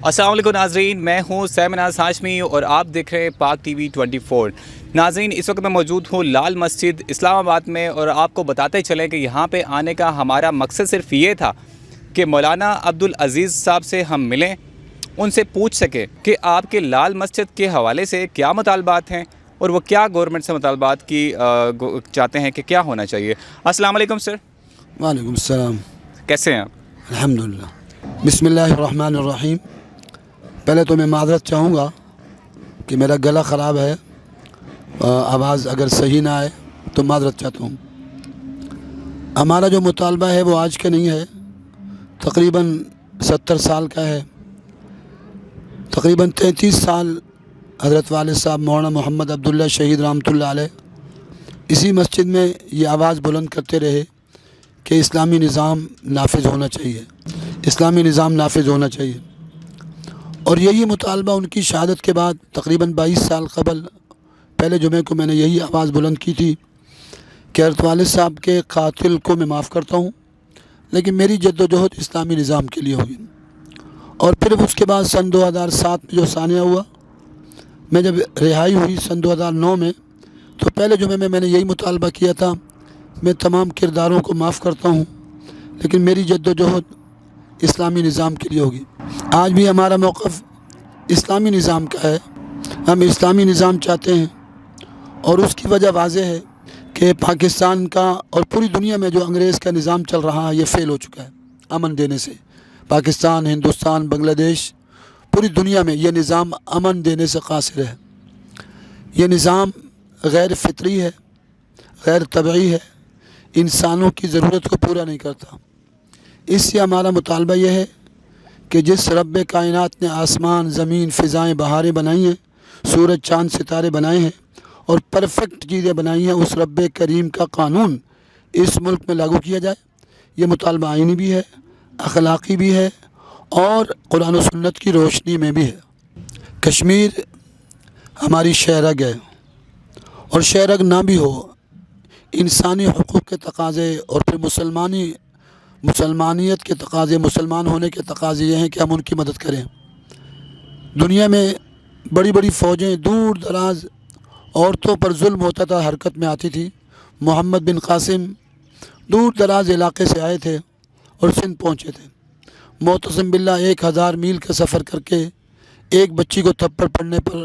السلام علیکم ناظرین، میں ہوں سیمناز ہاشمی اور آپ دیکھ رہے ہیں پاک ٹی وی 24۔ ناظرین، اس وقت میں موجود ہوں لال مسجد اسلام آباد میں، اور آپ کو بتاتے چلیں کہ یہاں پہ آنے کا ہمارا مقصد صرف یہ تھا کہ مولانا عبدالعزیز صاحب سے ہم ملیں، ان سے پوچھ سکیں کہ آپ کے لال مسجد کے حوالے سے کیا مطالبات ہیں اور وہ کیا گورنمنٹ سے مطالبات کی چاہتے ہیں کہ کیا ہونا چاہیے۔ السلام علیکم سر۔ وعلیکم السلام۔ کیسے ہیں آپ؟ الحمدللہ۔ بسم اللہ الرحمن الرحیم۔ پہلے تو میں معذرت چاہوں گا کہ میرا گلا خراب ہے، آواز اگر صحیح نہ آئے تو معذرت چاہتا ہوں۔ ہمارا جو مطالبہ ہے وہ آج کا نہیں ہے، تقریباً 70 سال کا ہے۔ تقریباً 33 سال حضرت والد صاحب مولانا محمد عبداللہ شہید رحمۃ اللہ علیہ اسی مسجد میں یہ آواز بلند کرتے رہے کہ اسلامی نظام نافذ ہونا چاہیے، اسلامی نظام نافذ ہونا چاہیے۔ اور یہی مطالبہ ان کی شہادت کے بعد تقریباً 22 سال قبل پہلے جمعے کو میں نے یہی آواز بلند کی تھی کہ حضرت والد صاحب کے قاتل کو میں معاف کرتا ہوں، لیکن میری جد و جہد اسلامی نظام کے لیے ہوگی۔ اور پھر اس کے بعد سن 2007 میں جو ثانیہ ہوا، میں جب رہائی ہوئی سن 2009 میں، تو پہلے جمعے میں نے یہی مطالبہ کیا تھا، میں تمام کرداروں کو معاف کرتا ہوں لیکن میری جد و جہد اسلامی نظام کے لیے ہوگی۔ آج بھی ہمارا موقف اسلامی نظام کا ہے، ہم اسلامی نظام چاہتے ہیں، اور اس کی وجہ واضح ہے کہ پاکستان کا اور پوری دنیا میں جو انگریز کا نظام چل رہا ہے یہ فیل ہو چکا ہے امن دینے سے۔ پاکستان، ہندوستان، بنگلہ دیش، پوری دنیا میں یہ نظام امن دینے سے قاصر ہے۔ یہ نظام غیر فطری ہے، غیر طبعی ہے، انسانوں کی ضرورت کو پورا نہیں کرتا۔ اس سے ہمارا مطالبہ یہ ہے کہ جس رب کائنات نے آسمان، زمین، فضائیں، بہاریں بنائی ہیں، سورج، چاند، ستارے بنائے ہیں اور پرفیکٹ چیزیں بنائی ہیں، اس رب کریم کا قانون اس ملک میں لاگو کیا جائے۔ یہ مطالبہ آئینی بھی ہے، اخلاقی بھی ہے اور قرآن و سنت کی روشنی میں بھی ہے۔ کشمیر ہماری شہرگ ہے، اور شہرگ نہ بھی ہو، انسانی حقوق کے تقاضے اور پھر مسلمانیت کے تقاضے، مسلمان ہونے کے تقاضے یہ ہیں کہ ہم ان کی مدد کریں۔ دنیا میں بڑی بڑی فوجیں دور دراز عورتوں پر ظلم ہوتا تھا حرکت میں آتی تھی۔ محمد بن قاسم دور دراز علاقے سے آئے تھے اور سندھ پہنچے تھے۔ معتصم باللہ 1000 میل کا سفر کر کے ایک بچی کو تھپڑ پڑنے پر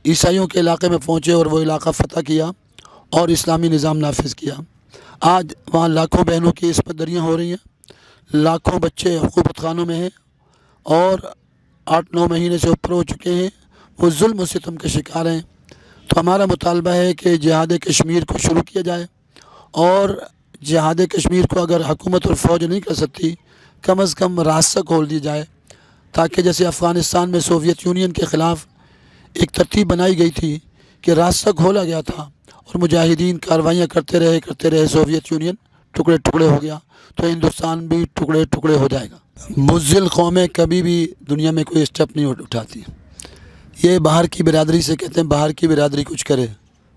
عیسائیوں کے علاقے میں پہنچے اور وہ علاقہ فتح کیا اور اسلامی نظام نافذ کیا۔ آج وہاں لاکھوں بہنوں کی عصمت دریاں ہو رہی ہیں، لاکھوں بچے حکومت خانوں میں ہیں اور 8-9 مہینے سے اوپر ہو چکے ہیں، وہ ظلم و ستم کے شکار ہیں۔ تو ہمارا مطالبہ ہے کہ جہاد کشمیر کو شروع کیا جائے، اور جہاد کشمیر کو اگر حکومت اور فوج نہیں کر سکتی، کم از کم راستہ کھول دی جائے، تاکہ جیسے افغانستان میں سوویت یونین کے خلاف ایک ترتیب بنائی گئی تھی کہ راستہ کھولا گیا تھا اور مجاہدین کاروائیاں کرتے رہے، سوویت یونین ٹکڑے ٹکڑے ہو گیا، تو ہندوستان بھی ٹکڑے ٹکڑے ہو جائے گا۔ بزدل قومیں کبھی بھی دنیا میں کوئی اسٹیپ نہیں اٹھاتی۔ یہ باہر کی برادری سے کہتے ہیں باہر کی برادری کچھ کرے،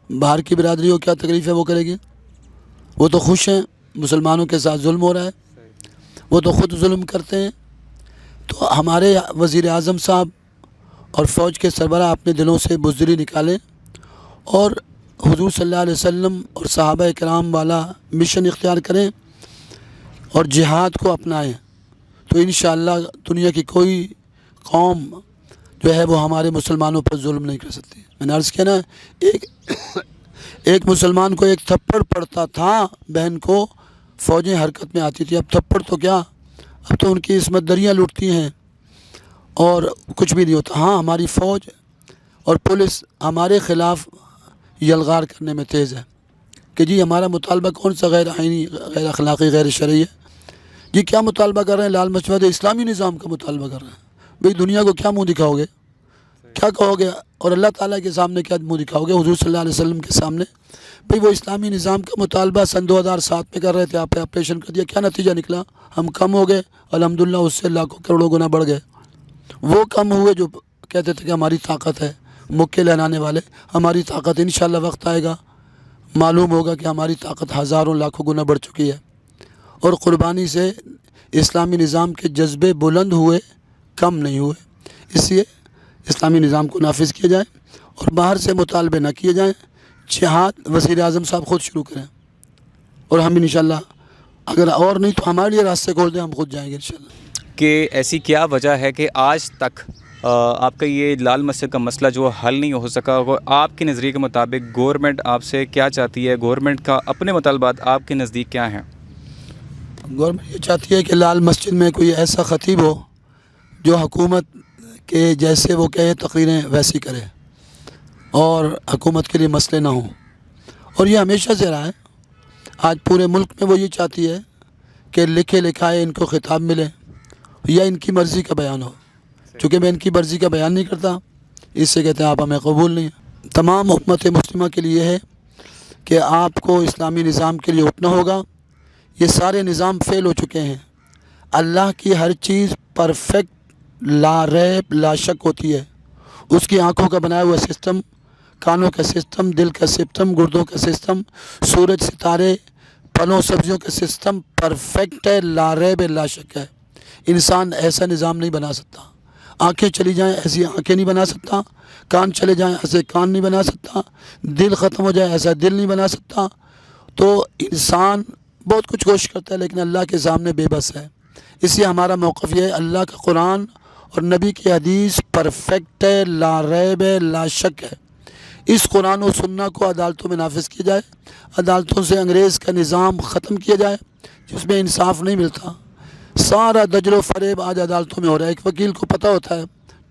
باہر کی برادری کو کیا تکلیف ہے وہ کرے گی؟ وہ تو خوش ہیں، مسلمانوں کے ساتھ ظلم ہو رہا ہے، وہ تو خود ظلم کرتے ہیں۔ تو ہمارے وزیر اعظم صاحب اور فوج کے سربراہ اپنے دلوں سے بزدلی نکالیں اور حضور صلی اللہ علیہ وسلم اور صحابہ کرام والا مشن اختیار کریں اور جہاد کو اپنائیں، تو انشاءاللہ دنیا کی کوئی قوم جو ہے وہ ہمارے مسلمانوں پر ظلم نہیں کر سکتی۔ میں نے عرض کیا نا، ایک مسلمان کو ایک تھپڑ پڑتا تھا، بہن کو فوجیں حرکت میں آتی تھی، اب تھپڑ تو کیا، اب تو ان کی عصمت دریاں لوٹتی ہیں اور کچھ بھی نہیں ہوتا۔ ہاں، ہماری فوج اور پولیس ہمارے خلاف یلغار کرنے میں تیز ہے کہ جی ہمارا مطالبہ کون سا غیر آئینی، غیر اخلاقی، غیر شرعی ہے؟ جی کیا مطالبہ کر رہے ہیں؟ لال مسجد اسلامی نظام کا مطالبہ کر رہے ہیں۔ بھئی دنیا کو کیا منہ دکھاؤ گے، کیا کہو گے، اور اللہ تعالیٰ کے سامنے کیا منہ دکھاؤ گے، حضور صلی اللہ علیہ وسلم کے سامنے؟ بھئی وہ اسلامی نظام کا مطالبہ سن 2007 میں کر رہے تھے، آپ نے آپریشن کر دیا، کیا نتیجہ نکلا؟ ہم کم ہو گئے، الحمدللہ اس سے لاکھوں کروڑوں گنا بڑھ گئے۔ وہ کم ہوئے جو کہتے تھے کہ ہماری طاقت ہے، مکے لہرانے والے، ہماری طاقت انشاءاللہ وقت آئے گا معلوم ہوگا کہ ہماری طاقت ہزاروں لاکھوں گنا بڑھ چکی ہے، اور قربانی سے اسلامی نظام کے جذبے بلند ہوئے کم نہیں ہوئے. اس لیے اسلامی نظام کو نافذ کیا جائے اور باہر سے مطالبے نہ کیے جائیں. جہاد وزیر اعظم صاحب خود شروع کریں اور ہم انشاءاللہ اگر اور نہیں تو ہمارے لیے راستے کھول دیں, ہم خود جائیں گے انشاءاللہ. کہ ایسی کیا وجہ ہے کہ آج تک آپ کا یہ لال مسجد کا مسئلہ جو حل نہیں ہو سکا؟ آپ کے نظریے کے مطابق گورنمنٹ آپ سے کیا چاہتی ہے؟ گورنمنٹ کا اپنے مطالبات آپ کے نزدیک کیا ہیں؟ گورنمنٹ یہ چاہتی ہے کہ لال مسجد میں کوئی ایسا خطیب ہو جو حکومت کے جیسے وہ کہے تقریریں ویسی کرے اور حکومت کے لیے مسئلے نہ ہوں. اور یہ ہمیشہ سے رہا ہے. آج پورے ملک میں وہ یہ چاہتی ہے کہ لکھے لکھائے ان کو خطاب ملے یا ان کی مرضی کا بیان ہو. چونکہ میں ان کی مرضی کا بیان نہیں کرتا, اس سے کہتے ہیں آپ ہمیں قبول نہیں. تمام امت مسلمہ کے لیے ہے کہ آپ کو اسلامی نظام کے لیے اٹھنا ہوگا. یہ سارے نظام فیل ہو چکے ہیں. اللہ کی ہر چیز پرفیکٹ لا ریب لا شک ہوتی ہے. اس کی آنکھوں کا بنایا ہوا سسٹم, کانوں کا سسٹم, دل کا سسٹم, گردوں کا سسٹم, سورج ستارے, پھلوں سبزیوں کا سسٹم پرفیکٹ ہے, لا ریب لا شک ہے. انسان ایسا نظام نہیں بنا سکتا. آنکھیں چلی جائیں ایسی آنکھیں نہیں بنا سکتا, کان چلے جائیں ایسے کان نہیں بنا سکتا, دل ختم ہو جائے ایسا دل نہیں بنا سکتا. تو انسان بہت کچھ کوشش کرتا ہے لیکن اللہ کے سامنے بے بس ہے. اس لیے ہمارا موقف یہ ہے, اللہ کا قرآن اور نبی کی حدیث پرفیکٹ ہے, لا ریب ہے, لا شک ہے. اس قرآن و سنہ کو عدالتوں میں نافذ کیا جائے. عدالتوں سے انگریز کا نظام ختم کیا جائے جس میں انصاف نہیں ملتا. سارا دجل و فریب آج عدالتوں میں ہو رہا ہے. ایک وکیل کو پتہ ہوتا ہے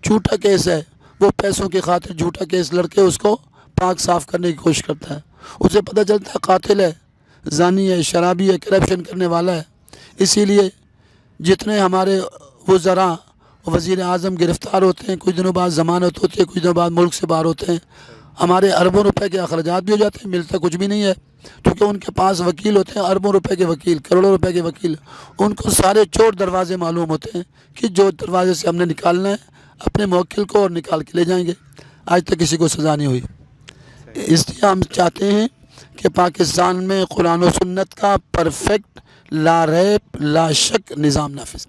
جھوٹا کیس ہے, وہ پیسوں کی خاطر جھوٹا کیس لڑکے اس کو پاک صاف کرنے کی کوشش کرتا ہے. اسے پتہ چلتا ہے قاتل ہے, زانی ہے, شرابی ہے, کرپشن کرنے والا ہے. اسی لیے جتنے ہمارے وزراء وزیر اعظم گرفتار ہوتے ہیں, کچھ دنوں بعد ضمانت ہوتی ہے, کچھ دنوں بعد ملک سے باہر ہوتے ہیں. ہمارے اربوں روپے کے اخراجات بھی ہو جاتے ہیں, ملتا کچھ بھی نہیں ہے. کیونکہ ان کے پاس وکیل ہوتے ہیں, اربوں روپے کے وکیل, کروڑوں روپے کے وکیل. ان کو سارے چور دروازے معلوم ہوتے ہیں کہ جو دروازے سے ہم نے نکالنا ہے اپنے موکل کو اور نکال کے لے جائیں گے. آج تک کسی کو سزا نہیں ہوئی. اس لیے ہم چاہتے ہیں کہ پاکستان میں قرآن و سنت کا پرفیکٹ لا ریب لا شک نظام نافذ کیا.